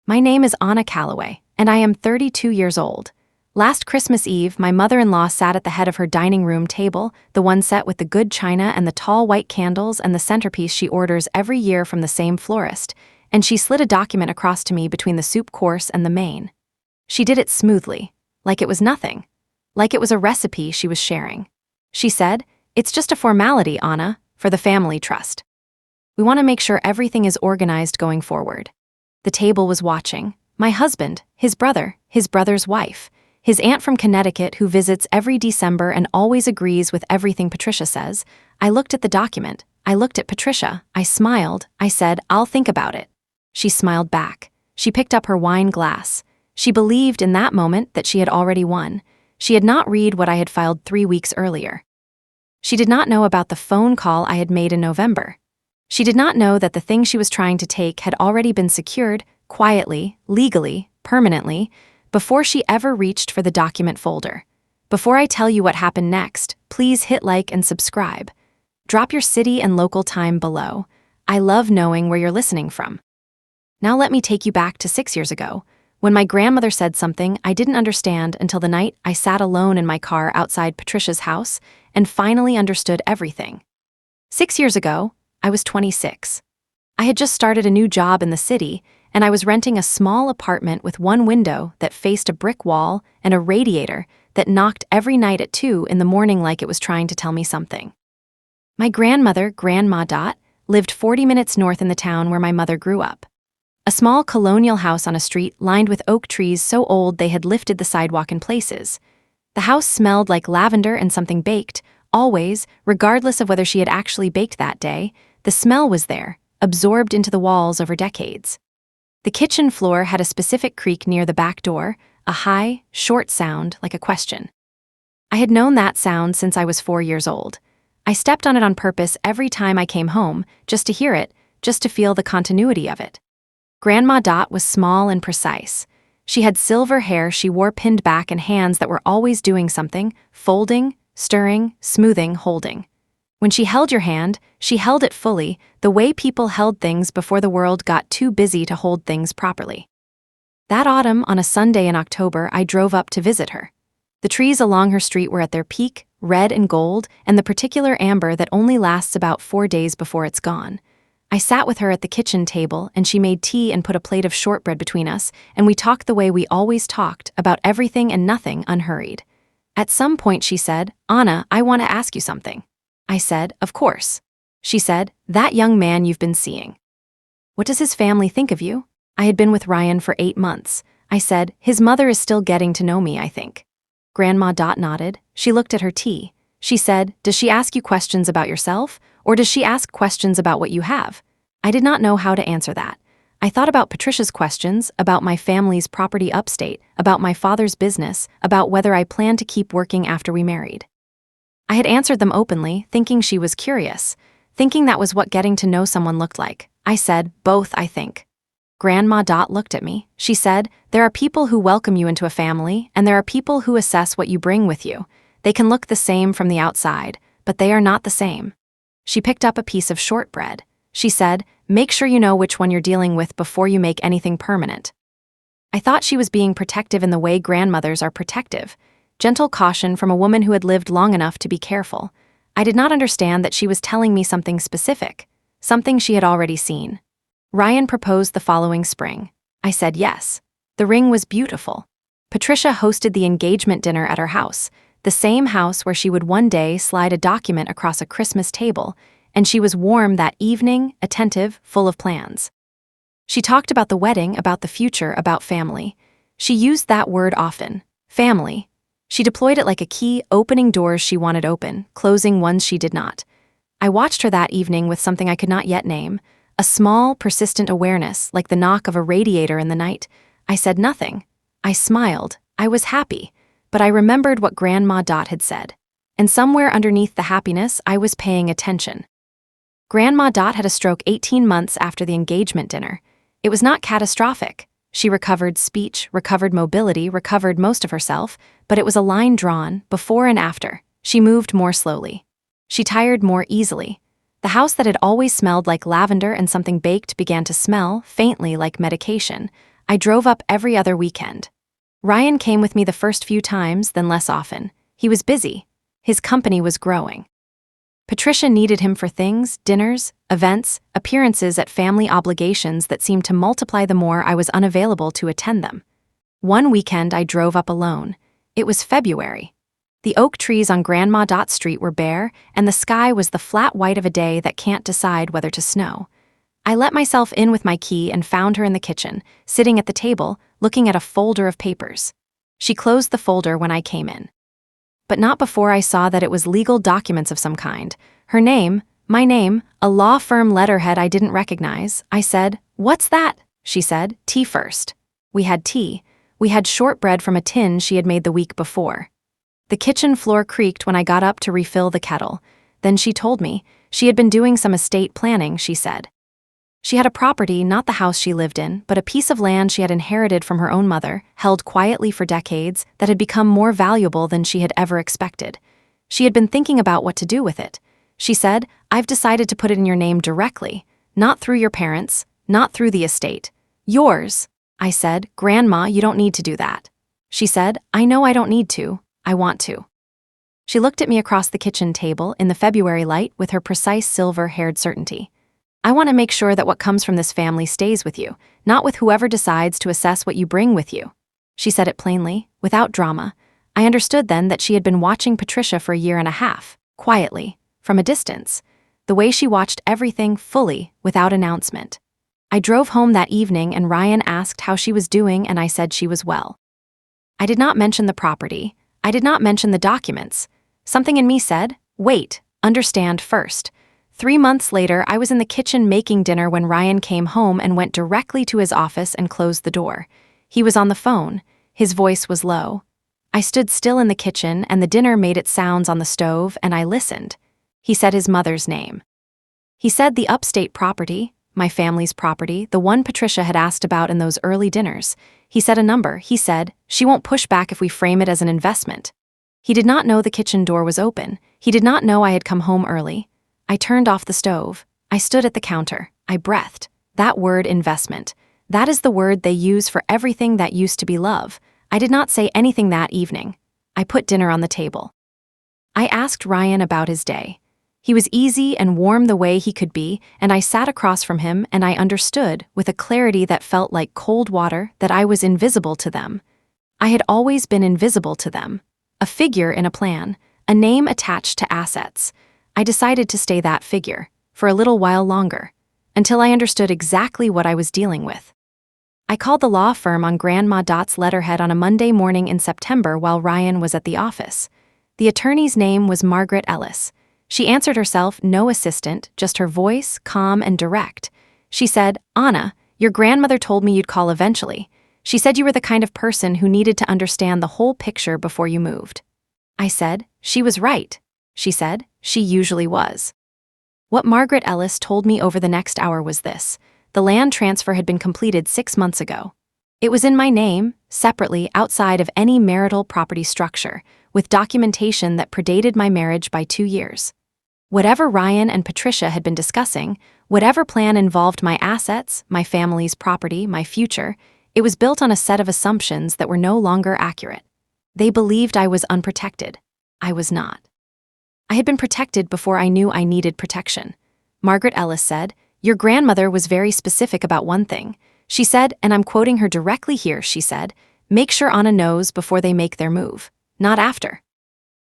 My name is Anna Calloway, and I am 32 years old. Last Christmas Eve, my mother-in-law sat at the head of her dining room table, the one set with the good china and the tall white candles and the centerpiece she orders every year from the same florist, and she slid a document across to me between the soup course and the main. She did it smoothly, like it was nothing, like it was a recipe she was sharing. She said, "It's just a formality, Anna, for the family trust. We want to make sure everything is organized going forward." The table was watching. My husband, his brother, his brother's wife, his aunt from Connecticut who visits every December and always agrees with everything Patricia says. I looked at the document. I looked at Patricia. I smiled. I said, "I'll think about it." She smiled back. She picked up her wine glass. She believed in that moment that she had already won. She had not read what I had filed 3 weeks earlier. She did not know about the phone call I had made in November. She did not know that the thing she was trying to take had already been secured, quietly, legally, permanently, before she ever reached for the document folder. Before I tell you what happened next, please hit like and subscribe. Drop your city and local time below. I love knowing where you're listening from. Now let me take you back to 6 years ago, when my grandmother said something I didn't understand until the night I sat alone in my car outside Patricia's house and finally understood everything. 6 years ago, I was 26. I had just started a new job in the city, and I was renting a small apartment with one window that faced a brick wall and a radiator that knocked every night at 2 in the morning like it was trying to tell me something. My grandmother, Grandma Dot, lived 40 minutes north in the town where my mother grew up. A small colonial house on a street lined with oak trees so old they had lifted the sidewalk in places. The house smelled like lavender and something baked, always, regardless of whether she had actually baked that day. The smell was there, absorbed into the walls over decades. The kitchen floor had a specific creak near the back door, a high, short sound like a question. I had known that sound since I was 4 years old. I stepped on it on purpose every time I came home, just to hear it, just to feel the continuity of it. Grandma Dot was small and precise. She had silver hair she wore pinned back and hands that were always doing something, folding, stirring, smoothing, holding. When she held your hand, she held it fully, the way people held things before the world got too busy to hold things properly. That autumn, on a Sunday in October, I drove up to visit her. The trees along her street were at their peak, red and gold, and the particular amber that only lasts about 4 days before it's gone. I sat with her at the kitchen table, and she made tea and put a plate of shortbread between us, and we talked the way we always talked, about everything and nothing, unhurried. At some point she said, "Anna, I want to ask you something." I said, "Of course." She said, "That young man you've been seeing. What does his family think of you?" I had been with Ryan for 8 months. I said, "His mother is still getting to know me, I think." Grandma Dot nodded. She looked at her tea. She said, "Does she ask you questions about yourself, or does she ask questions about what you have?" I did not know how to answer that. I thought about Patricia's questions, about my family's property upstate, about my father's business, about whether I planned to keep working after we married. I had answered them openly, thinking she was curious, thinking that was what getting to know someone looked like. I said, "Both, I think." Grandma Dot looked at me. She said, "There are people who welcome you into a family, and there are people who assess what you bring with you. They can look the same from the outside, but they are not the same." She picked up a piece of shortbread. She said, "Make sure you know which one you're dealing with before you make anything permanent." I thought she was being protective in the way grandmothers are protective. Gentle caution from a woman who had lived long enough to be careful. I did not understand that she was telling me something specific, something she had already seen. Ryan proposed the following spring. I said yes. The ring was beautiful. Patricia hosted the engagement dinner at her house, the same house where she would one day slide a document across a Christmas table, and she was warm that evening, attentive, full of plans. She talked about the wedding, about the future, about family. She used that word often, family. She deployed it like a key, opening doors she wanted open, closing ones she did not. I watched her that evening with something I could not yet name, a small, persistent awareness, like the knock of a radiator in the night. I said nothing. I smiled. I was happy, but I remembered what Grandma Dot had said. And somewhere underneath the happiness, I was paying attention. Grandma Dot had a stroke 18 months after the engagement dinner. It was not catastrophic. She recovered speech, recovered mobility, recovered most of herself, but it was a line drawn, before and after. She moved more slowly. She tired more easily. The house that had always smelled like lavender and something baked began to smell, faintly, like medication. I drove up every other weekend. Ryan came with me the first few times, then less often. He was busy. His company was growing. Patricia needed him for things, dinners, events, appearances at family obligations that seemed to multiply the more I was unavailable to attend them. One weekend I drove up alone. It was February. The oak trees on Grandma Dot Street were bare, and the sky was the flat white of a day that can't decide whether to snow. I let myself in with my key and found her in the kitchen, sitting at the table, looking at a folder of papers. She closed the folder when I came in. But not before I saw that it was legal documents of some kind. Her name, my name, a law firm letterhead I didn't recognize. I said, "What's that?" She said, "Tea first." We had tea. We had shortbread from a tin she had made the week before. The kitchen floor creaked when I got up to refill the kettle. Then she told me she had been doing some estate planning, she said. She had a property, not the house she lived in, but a piece of land she had inherited from her own mother, held quietly for decades, that had become more valuable than she had ever expected. She had been thinking about what to do with it. She said, "I've decided to put it in your name directly, not through your parents, not through the estate. Yours." I said, "Grandma, you don't need to do that." She said, "I know I don't need to. I want to." She looked at me across the kitchen table in the February light with her precise silver-haired certainty. "I want to make sure that what comes from this family stays with you, not with whoever decides to assess what you bring with you." She said it plainly, without drama. I understood then that she had been watching Patricia for a year and a half, quietly, from a distance, the way she watched everything fully, without announcement. I drove home that evening and Ryan asked how she was doing and I said she was well. I did not mention the property. I did not mention the documents. Something in me said, "Wait, understand first." 3 months later, I was in the kitchen making dinner when Ryan came home and went directly to his office and closed the door. He was on the phone. His voice was low. I stood still in the kitchen and the dinner made its sounds on the stove and I listened. He said his mother's name. He said the upstate property, my family's property, the one Patricia had asked about in those early dinners. He said a number. He said, "She won't push back if we frame it as an investment." He did not know the kitchen door was open. He did not know I had come home early. I turned off the stove. I stood at the counter. I breathed. That word, investment. That is the word they use for everything that used to be love. I did not say anything that evening. I put dinner on the table. I asked Ryan about his day. He was easy and warm the way he could be, and I sat across from him and I understood, with a clarity that felt like cold water, that I was invisible to them. I had always been invisible to them. A figure in a plan, a name attached to assets. I decided to stay that figure, for a little while longer, until I understood exactly what I was dealing with. I called the law firm on Grandma Dot's letterhead on a Monday morning in September while Ryan was at the office. The attorney's name was Margaret Ellis. She answered herself, no assistant, just her voice, calm and direct. She said, "Anna, your grandmother told me you'd call eventually. She said you were the kind of person who needed to understand the whole picture before you moved." I said, "She was right." She said, "She usually was." What Margaret Ellis told me over the next hour was this. The land transfer had been completed 6 months ago. It was in my name, separately, outside of any marital property structure, with documentation that predated my marriage by 2 years. Whatever Ryan and Patricia had been discussing, whatever plan involved my assets, my family's property, my future, it was built on a set of assumptions that were no longer accurate. They believed I was unprotected. I was not. I had been protected before I knew I needed protection. Margaret Ellis said, "Your grandmother was very specific about one thing." She said, and I'm quoting her directly here, she said, "Make sure Anna knows before they make their move, not after."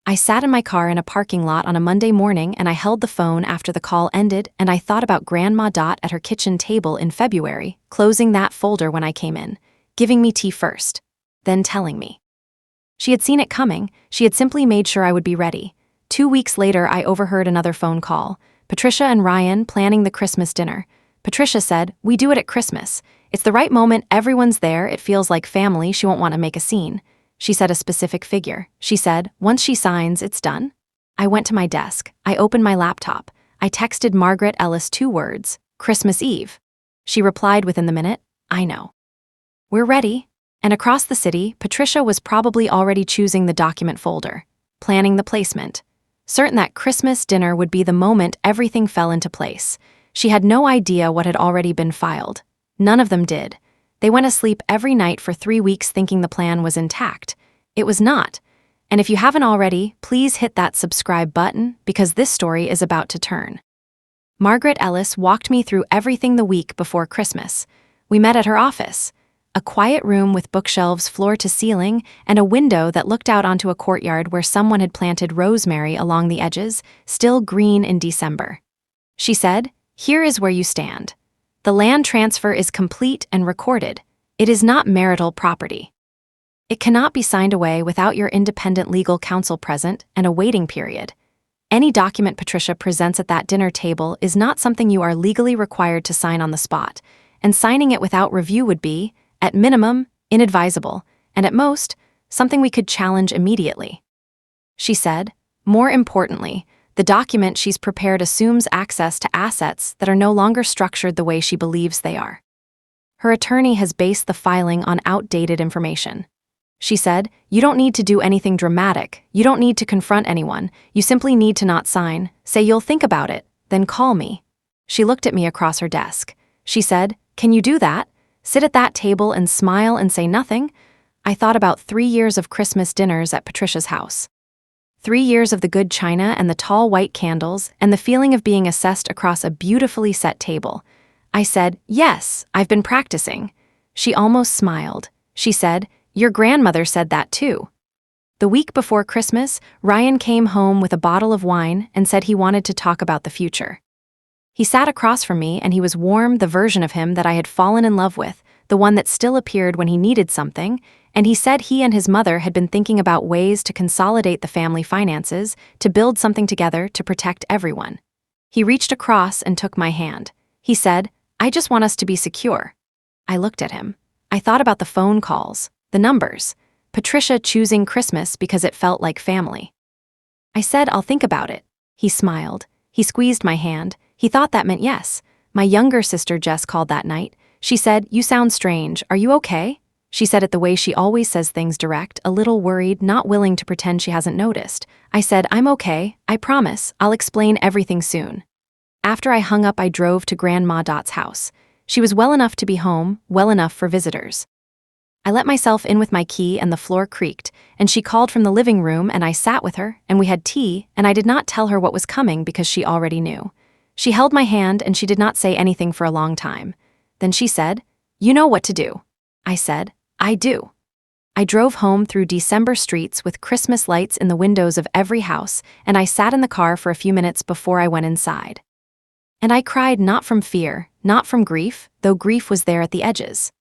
I sat in my car in a parking lot on a Monday morning and I held the phone after the call ended and I thought about Grandma Dot at her kitchen table in February, closing that folder when I came in, giving me tea first, then telling me. She had seen it coming. She had simply made sure I would be ready. 2 weeks later, I overheard another phone call. Patricia and Ryan planning the Christmas dinner. Patricia said, "We do it at Christmas. It's the right moment, everyone's there, it feels like family, she won't want to make a scene." She said a specific figure. She said, "Once she signs, it's done." I went to my desk. I opened my laptop. I texted Margaret Ellis 2 words, "Christmas Eve." She replied within the minute, "I know. We're ready." And across the city, Patricia was probably already choosing the document folder, planning the placement, certain that Christmas dinner would be the moment everything fell into place. She had no idea what had already been filed. None of them did. They went asleep every night for 3 weeks thinking the plan was intact. It was not. And if you haven't already, please hit that subscribe button because this story is about to turn. Margaret Ellis walked me through everything the week before Christmas. We met at her office, a quiet room with bookshelves floor to ceiling and a window that looked out onto a courtyard where someone had planted rosemary along the edges, still green in December. She said, "Here is where you stand. The land transfer is complete and recorded. It is not marital property. It cannot be signed away without your independent legal counsel present and a waiting period. Any document Patricia presents at that dinner table is not something you are legally required to sign on the spot, and signing it without review would be, at minimum, inadvisable, and at most, something we could challenge immediately." She said, "More importantly, the document she's prepared assumes access to assets that are no longer structured the way she believes they are. Her attorney has based the filing on outdated information." She said, "You don't need to do anything dramatic. You don't need to confront anyone. You simply need to not sign. Say you'll think about it, then call me." She looked at me across her desk. She said, "Can you do that? Sit at that table and smile and say nothing?" I thought about 3 years of Christmas dinners at Patricia's house. 3 years of the good china and the tall white candles and the feeling of being assessed across a beautifully set table. I said, "Yes, I've been practicing." She almost smiled. She said, "Your grandmother said that too." The week before Christmas, Ryan came home with a bottle of wine and said he wanted to talk about the future. He sat across from me and he was warm, the version of him that I had fallen in love with, the one that still appeared when he needed something, and he said he and his mother had been thinking about ways to consolidate the family finances, to build something together to protect everyone. He reached across and took my hand. He said, "I just want us to be secure." I looked at him. I thought about the phone calls, the numbers, Patricia choosing Christmas because it felt like family. I said, "I'll think about it." He smiled. He squeezed my hand. He thought that meant yes. My younger sister Jess called that night. She said, "You sound strange. Are you okay?" She said it the way she always says things, direct, a little worried, not willing to pretend she hasn't noticed. I said, "I'm okay. I promise. I'll explain everything soon." After I hung up, I drove to Grandma Dot's house. She was well enough to be home, well enough for visitors. I let myself in with my key and the floor creaked, and she called from the living room and I sat with her, and we had tea, and I did not tell her what was coming because she already knew. She held my hand and she did not say anything for a long time. Then she said, "You know what to do." I said, "I do." I drove home through December streets with Christmas lights in the windows of every house, and I sat in the car for a few minutes before I went inside. And I cried not from fear, not from grief, though grief was there at the edges.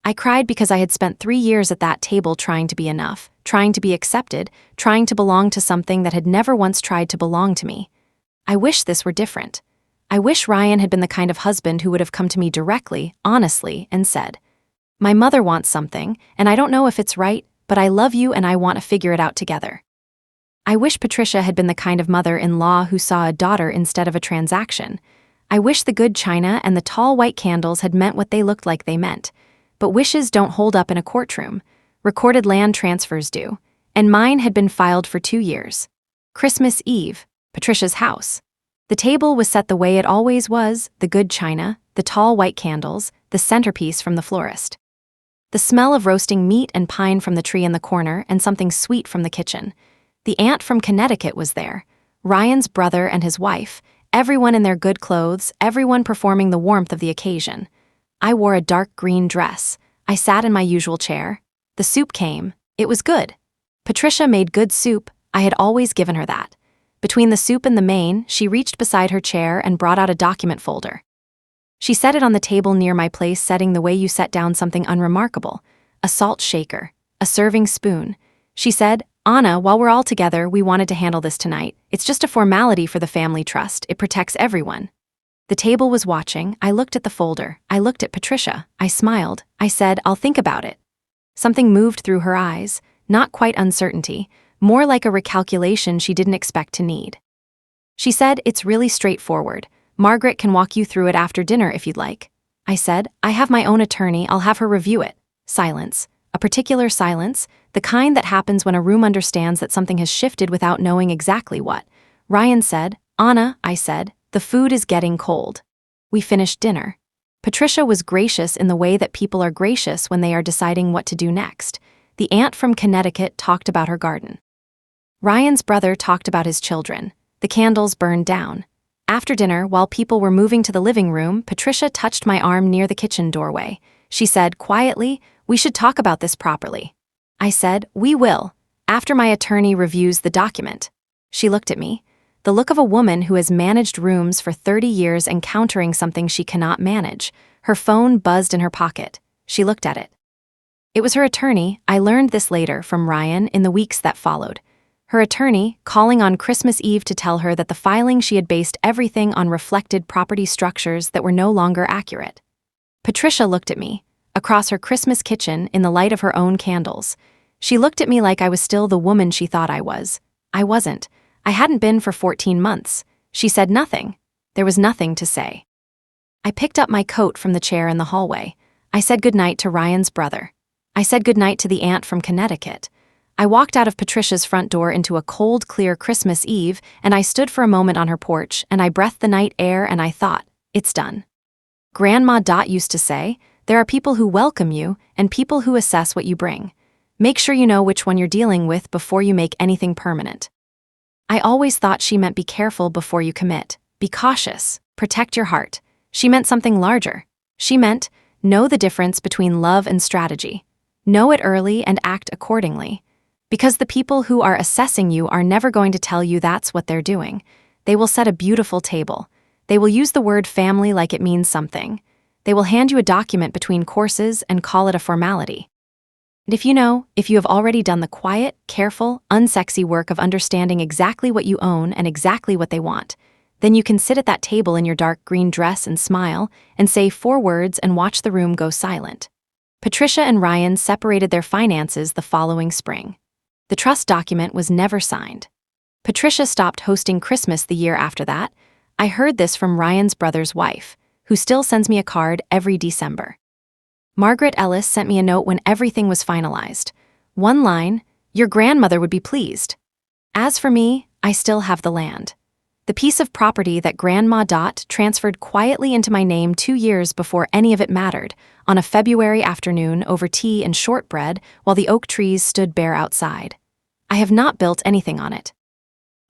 I cried because I had spent 3 years at that table trying to be enough, trying to be accepted, trying to belong to something that had never once tried to belong to me. I wish this were different. I wish Ryan had been the kind of husband who would have come to me directly, honestly, and said, "My mother wants something, and I don't know if it's right, but I love you and I want to figure it out together." I wish Patricia had been the kind of mother-in-law who saw a daughter instead of a transaction. I wish the good china and the tall white candles had meant what they looked like they meant. But wishes don't hold up in a courtroom. Recorded land transfers do. And mine had been filed for 2 years. Christmas Eve, Patricia's house. The table was set the way it always was, the good china, the tall white candles, the centerpiece from the florist. The smell of roasting meat and pine from the tree in the corner and something sweet from the kitchen. The aunt from Connecticut was there, Ryan's brother and his wife, everyone in their good clothes, everyone performing the warmth of the occasion. I wore a dark green dress. I sat in my usual chair. The soup came. It was good. Patricia made good soup. I had always given her that. Between the soup and the main, she reached beside her chair and brought out a document folder. She set it on the table near my place setting the way you set down something unremarkable. A salt shaker. A serving spoon. She said, "Anna, while we're all together, we wanted to handle this tonight. It's just a formality for the family trust. It protects everyone." The table was watching. I looked at the folder. I looked at Patricia. I smiled. I said, "I'll think about it." Something moved through her eyes, not quite uncertainty, more like a recalculation she didn't expect to need. She said, "It's really straightforward. Margaret can walk you through it after dinner if you'd like." I said, "I have my own attorney. I'll have her review it." Silence. A particular silence, the kind that happens when a room understands that something has shifted without knowing exactly what. Ryan said, "Anna," I said, "the food is getting cold." We finished dinner. Patricia was gracious in the way that people are gracious when they are deciding what to do next. The aunt from Connecticut talked about her garden. Ryan's brother talked about his children. The candles burned down. After dinner, while people were moving to the living room, Patricia touched my arm near the kitchen doorway. She said quietly, "We should talk about this properly." I said, "We will, after my attorney reviews the document." She looked at me, the look of a woman who has managed rooms for 30 years encountering something she cannot manage. Her phone buzzed in her pocket. She looked at it. It was her attorney. I learned this later from Ryan in the weeks that followed. Her attorney calling on Christmas Eve to tell her that the filing she had based everything on reflected property structures that were no longer accurate. Patricia looked at me, across her Christmas kitchen in the light of her own candles. She looked at me like I was still the woman she thought I was. I wasn't. I hadn't been for 14 months. She said nothing. There was nothing to say. I picked up my coat from the chair in the hallway. I said goodnight to Ryan's brother. I said goodnight to the aunt from Connecticut. I walked out of Patricia's front door into a cold, clear Christmas Eve, and I stood for a moment on her porch, and I breathed the night air, and I thought, it's done. Grandma Dot used to say, there are people who welcome you and people who assess what you bring. Make sure you know which one you're dealing with before you make anything permanent. I always thought she meant be careful before you commit. Be cautious. Protect your heart. She meant something larger. She meant, know the difference between love and strategy. Know it early and act accordingly. Because the people who are assessing you are never going to tell you that's what they're doing. They will set a beautiful table. They will use the word family like it means something. They will hand you a document between courses and call it a formality. And if you have already done the quiet, careful, unsexy work of understanding exactly what you own and exactly what they want, then you can sit at that table in your dark green dress and smile and say 4 words and watch the room go silent. Patricia and Ryan separated their finances the following spring. The trust document was never signed. Patricia stopped hosting Christmas the year after that. I heard this from Ryan's brother's wife, who still sends me a card every December. Margaret Ellis sent me a note when everything was finalized. One line, "Your grandmother would be pleased." As for me, I still have the land. The piece of property that Grandma Dot transferred quietly into my name 2 years before any of it mattered, on a February afternoon over tea and shortbread while the oak trees stood bare outside. I have not built anything on it.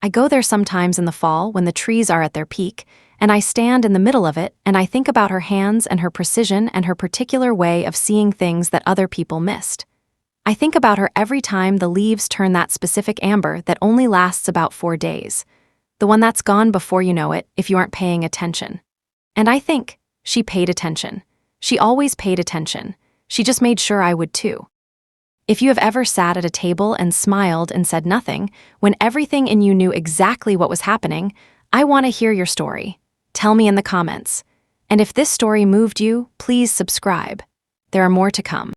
I go there sometimes in the fall when the trees are at their peak, and I stand in the middle of it and I think about her hands and her precision and her particular way of seeing things that other people missed. I think about her every time the leaves turn that specific amber that only lasts about 4 days. The one that's gone before you know it if you aren't paying attention. And I think, she paid attention. She always paid attention. She just made sure I would too. If you have ever sat at a table and smiled and said nothing, when everything in you knew exactly what was happening, I want to hear your story. Tell me in the comments. And if this story moved you, please subscribe. There are more to come.